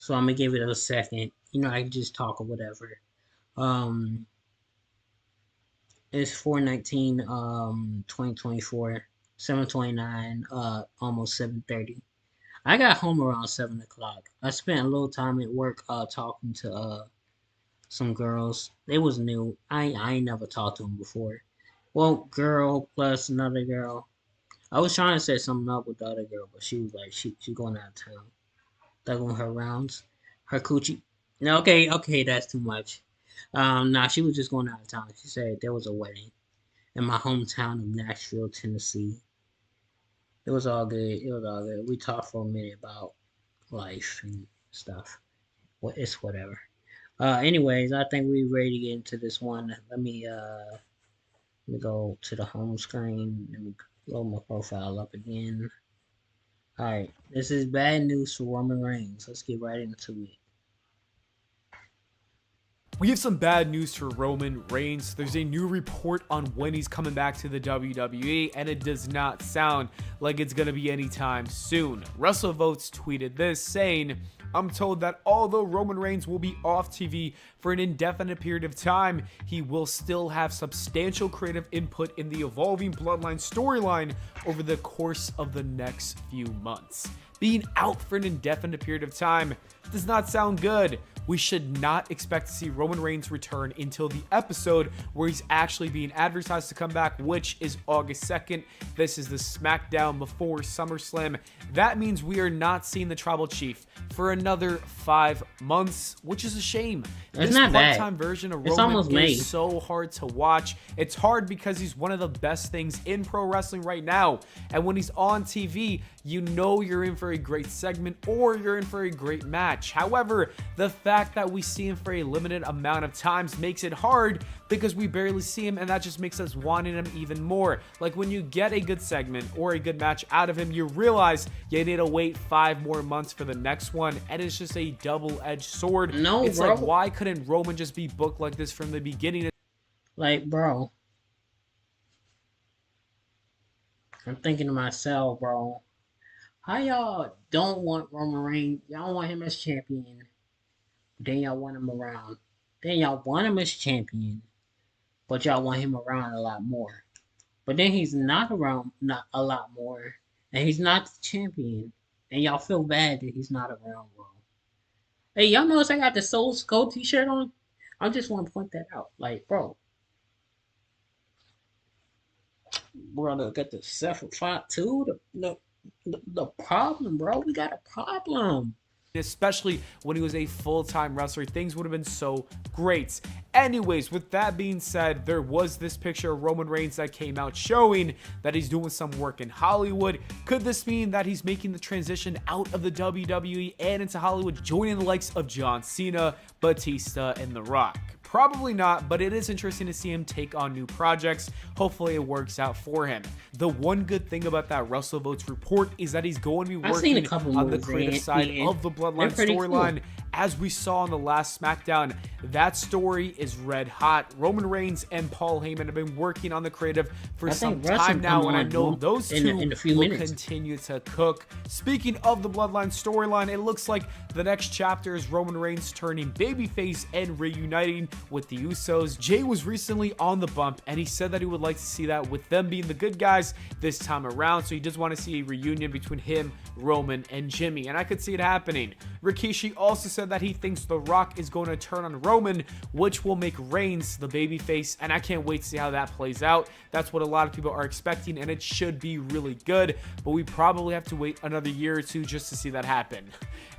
So I'm gonna give it a second. I can just talk or whatever. Um, it's 4/19, 2024, 7:29, almost 7:30. I got home around 7 o'clock. I spent a little time at work, talking to some girls. They was new. I ain't never talked to them before. Well, girl plus another girl. I was trying to set something up with the other girl, but she was like, she going out of town, doing her rounds, her coochie. No, okay, that's too much. Nah, she was just going out of town. She said there was a wedding in my hometown of Nashville, Tennessee. It was all good. It was all good. We talked for a minute about life and stuff. Well, it's whatever. Anyways, I think we're ready to get into this one. Let me go to the home screen. Let me load my profile up again. All right, this is bad news for Roman Reigns. Let's get right into it. We have some bad news for Roman Reigns. There's a new report on when he's coming back to the WWE, and it does not sound like it's going to be anytime soon. WrestleVotes tweeted this saying, I'm told that although Roman Reigns will be off TV for an indefinite period of time, he will still have substantial creative input in the evolving Bloodline storyline over the course of the next few months. Being out for an indefinite period of time does not sound good. We should not expect to see Roman Reigns return until the episode where he's actually being advertised to come back, which is August 2nd. This is the SmackDown before SummerSlam. That means we are not seeing the Tribal Chief for another 5 months, which is a shame. It's this not bad. part-time version of It's Roman almost made. is so hard to watch. It's hard because he's one of the best things in pro wrestling right now. And when he's on TV, you know you're in for a great segment or you're in for a great match. However, the fact that we see him for a limited amount of times makes it hard because we barely see him, and that just makes us wanting him even more. Like when you get a good segment or a good match out of him, you realize you need to wait 5 more months for the next one, and it's just a double-edged sword. No, it's bro. like, why couldn't Roman just be booked like this from the beginning? Like, bro, I'm thinking to myself, bro, how y'all don't want Roman Reigns? Y'all want him as champion, then y'all want him around. Then y'all want him as champion, but y'all want him around a lot more. But then he's not around not a lot more, and he's not the champion, and y'all feel bad that he's not around, bro. Hey, y'all notice I got the Soul Skull T-shirt on? I just want to point that out. Like, bro, look at the Sephiroth fight too. The problem, bro. We got a problem. Especially when he was a full-time wrestler, things would have been so great. Anyways, with that being said, there was this picture of Roman Reigns that came out showing that he's doing some work in Hollywood. Could this mean that he's making the transition out of the WWE and into Hollywood, joining the likes of John Cena, Batista, and The Rock? Probably not, but it is interesting to see him take on new projects. Hopefully it works out for him. The one good thing about that WrestleVotes report is that he's going to be working on the creative side of the Bloodline storyline. Cool. As we saw on the last SmackDown, that story is red hot. Roman Reigns and Paul Heyman have been working on the creative for some time now, and I know those two will continue to cook. Speaking of the Bloodline storyline, it looks like the next chapter is Roman Reigns turning babyface and reuniting with the Usos. Jay was recently on the bump, and he said that he would like to see that with them being the good guys this time around, so he does want to see a reunion between him, Roman, and Jimmy, and I could see it happening. Rikishi also said that he thinks The Rock is going to turn on Roman, which will make Reigns the babyface, and I can't wait to see how that plays out. That's what a lot of people are expecting, and it should be really good, but we probably have to wait another year or two just to see that happen.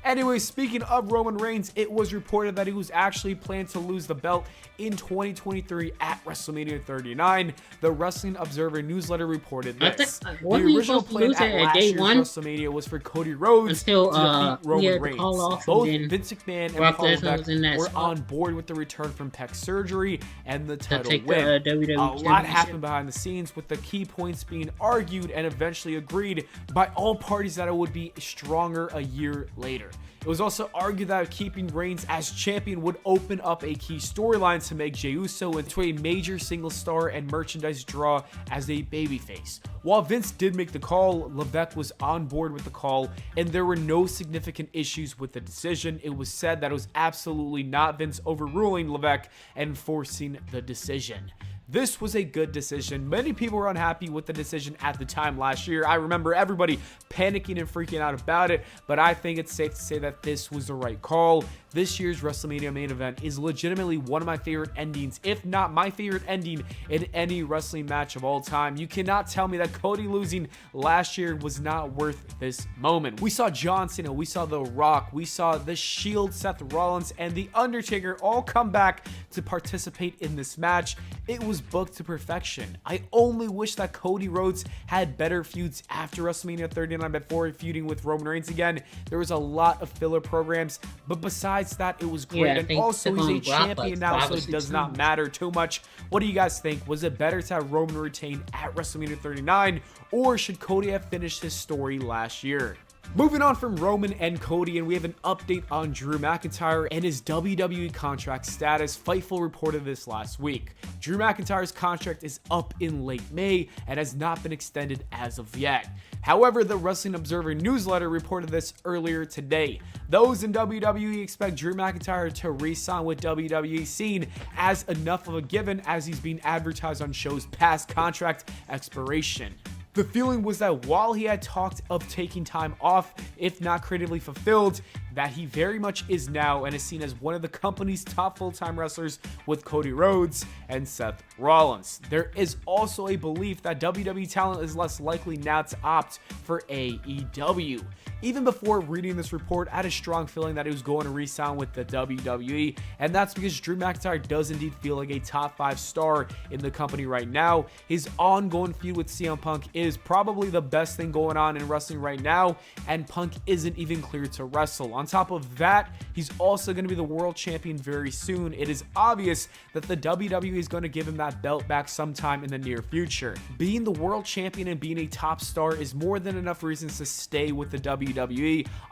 Anyway, speaking of Roman Reigns, it was reported that he was actually planning to lose the belt in 2023 at WrestleMania 39. The Wrestling Observer newsletter reported this. The original plan at last year's WrestleMania was for Cody Rhodes to defeat Roman Reigns. Both Vince McMahon and Paul Levesque were on board with the return from pec surgery and the title win. A lot happened behind the scenes, with the key points being argued and eventually agreed by all parties that it would be stronger a year later. It was also argued that keeping Reigns as champion would open up a key storyline to make Jey Uso into a major single star and merchandise draw as a babyface. While Vince did make the call, Levesque was on board with the call, and there were no significant issues with the decision. It was said that it was absolutely not Vince overruling Levesque and forcing the decision. This was a good decision. Many people were unhappy with the decision at the time last year. I remember everybody panicking and freaking out about it, but I think it's safe to say that this was the right call. This year's WrestleMania main event is legitimately one of my favorite endings, if not my favorite ending in any wrestling match of all time. You cannot tell me that Cody losing last year was not worth this moment. We saw John Cena, we saw The Rock, we saw The Shield, Seth Rollins, and The Undertaker all come back to participate in this match. It was booked to perfection. I only wish that Cody Rhodes had better feuds after WrestleMania 39 before feuding with Roman Reigns again. There was a lot of filler programs, but besides that, it was great. Yeah, And also, he's a champion now, so it does not matter too much. What do you guys think? Was it better to have Roman retain at WrestleMania 39, or should Cody have finished his story last year? Moving on from Roman and Cody, and we have an update on Drew McIntyre and his WWE contract status. Fightful reported this last week. Drew McIntyre's contract is up in late May and has not been extended as of yet. However, the Wrestling Observer newsletter reported this earlier today. Those in WWE expect Drew McIntyre to re-sign with WWE, seen as enough of a given as he's being advertised on shows past contract expiration. The feeling was that while he had talked of taking time off, if not creatively fulfilled, that he very much is now and is seen as one of the company's top full-time wrestlers with Cody Rhodes and Seth Rollins. There is also a belief that WWE talent is less likely now to opt for AEW. Even before reading this report, I had a strong feeling that he was going to re-sign with the WWE, and that's because Drew McIntyre does indeed feel like a top 5 star in the company right now. His ongoing feud with CM Punk is probably the best thing going on in wrestling right now, and Punk isn't even cleared to wrestle. On top of that, he's also going to be the world champion very soon. It is obvious that the WWE is going to give him that belt back sometime in the near future. Being the world champion and being a top star is more than enough reasons to stay with the WWE.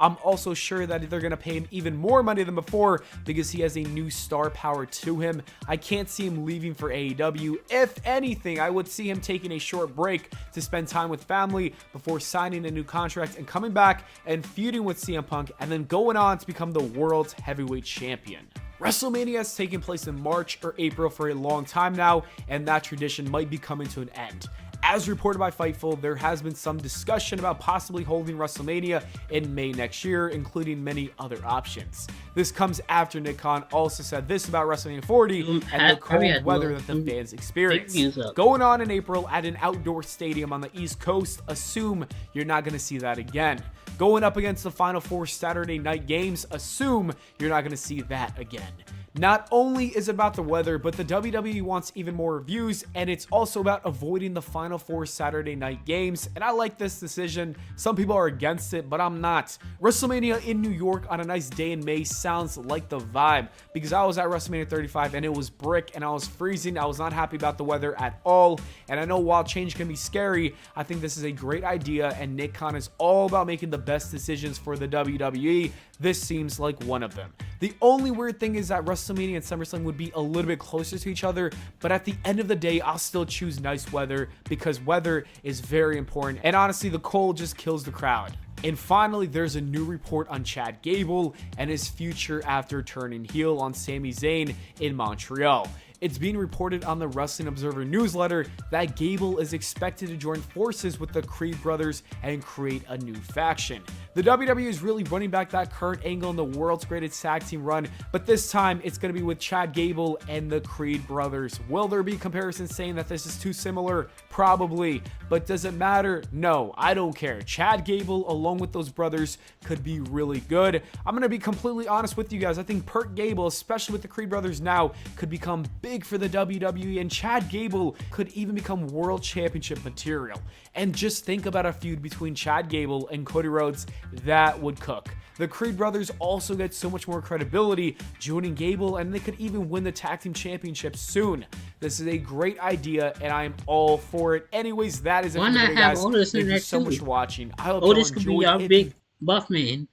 I'm also sure that they're going to pay him even more money than before because he has a new star power to him. I can't see him leaving for AEW. If anything, I would see him taking a short break to spend time with family before signing a new contract and coming back and feuding with CM Punk and then going on to become the world's heavyweight champion. WrestleMania has taken place in March or April for a long time now, and that tradition might be coming to an end. As reported by Fightful, there has been some discussion about possibly holding WrestleMania in May next year, including many other options. This comes after Nick Khan also said this about WrestleMania 40 and the cold weather that the fans experience. Going on in April at an outdoor stadium on the East Coast, assume you're not going to see that again. Going up against the Final Four Saturday night games, assume you're not going to see that again. Not only is it about the weather, but the WWE wants even more reviews, and it's also about avoiding the Final Four Saturday night games, and I like this decision. Some people are against it, but I'm not. WrestleMania in New York on a nice day in May sounds like the vibe, because I was at WrestleMania 35 and it was brick and I was freezing. I was not happy about the weather at all, and I know while change can be scary, I think this is a great idea, and Nick Khan is all about making the best decisions for the WWE. This seems like one of them. The only weird thing is that WrestleMania and SummerSlam would be a little bit closer to each other, but at the end of the day, I'll still choose nice weather because weather is very important, and honestly, the cold just kills the crowd. And finally, there's a new report on Chad Gable and his future after turning heel on Sami Zayn in Montreal. It's being reported on the Wrestling Observer newsletter that Gable is expected to join forces with the Creed brothers and create a new faction. The WWE is really running back that Kurt Angle in the world's greatest tag team run, but this time it's going to be with Chad Gable and the Creed brothers. Will there be comparisons saying that this is too similar? Probably, but does it matter? No, I don't care. Chad Gable along with those brothers could be really good. I'm going to be completely honest with you guys. I think Kurt Gable, especially with the Creed brothers now, could become big for the WWE, and Chad Gable could even become world championship material. And just think about a feud between Chad Gable and Cody Rhodes. That would cook. The Creed brothers also get so much more credibility joining Gable, and they could even win the tag team championship soon. This is a great idea, and I am all for it. Anyways, that is it for today, guys. Thank you so much for watching. I hope Otis you could be enjoyed our it. big buff man.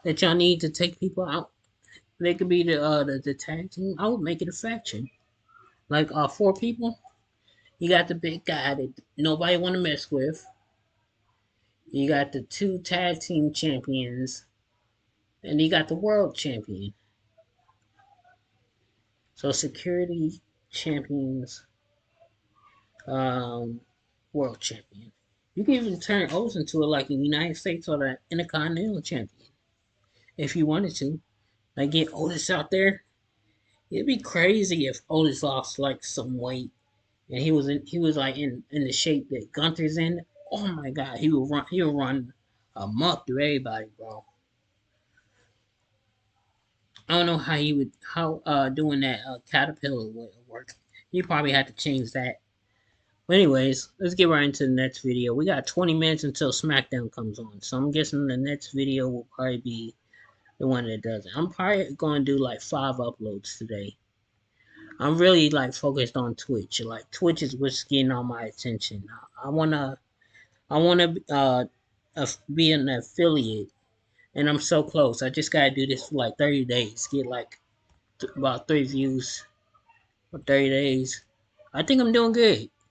that y'all need to take people out. They could be the tag team. I would make it a faction. Like 4 people. You got the big guy that nobody want to mess with. You got the 2 tag team champions, and you got the world champion. So security champions, um, world champion. You can even turn Otis into like a United States or the Intercontinental champion if you wanted to. Like get Otis out there. It'd be crazy if Otis lost like some weight and he was like in the shape that Gunther's in. Oh my god, he would run amok through everybody, bro. I don't know how he would how doing that caterpillar would work. You probably had to change that. But anyways, let's get right into the next video. We got 20 minutes until SmackDown comes on, so I'm guessing the next video will probably be the one that does it. I'm probably going to do like 5 uploads today. I'm really like focused on Twitch. Like Twitch is what's getting all my attention. I wanna be an affiliate, and I'm so close. I just gotta do this for like 30 days. Get like about 3 views for 30 days. I think I'm doing good.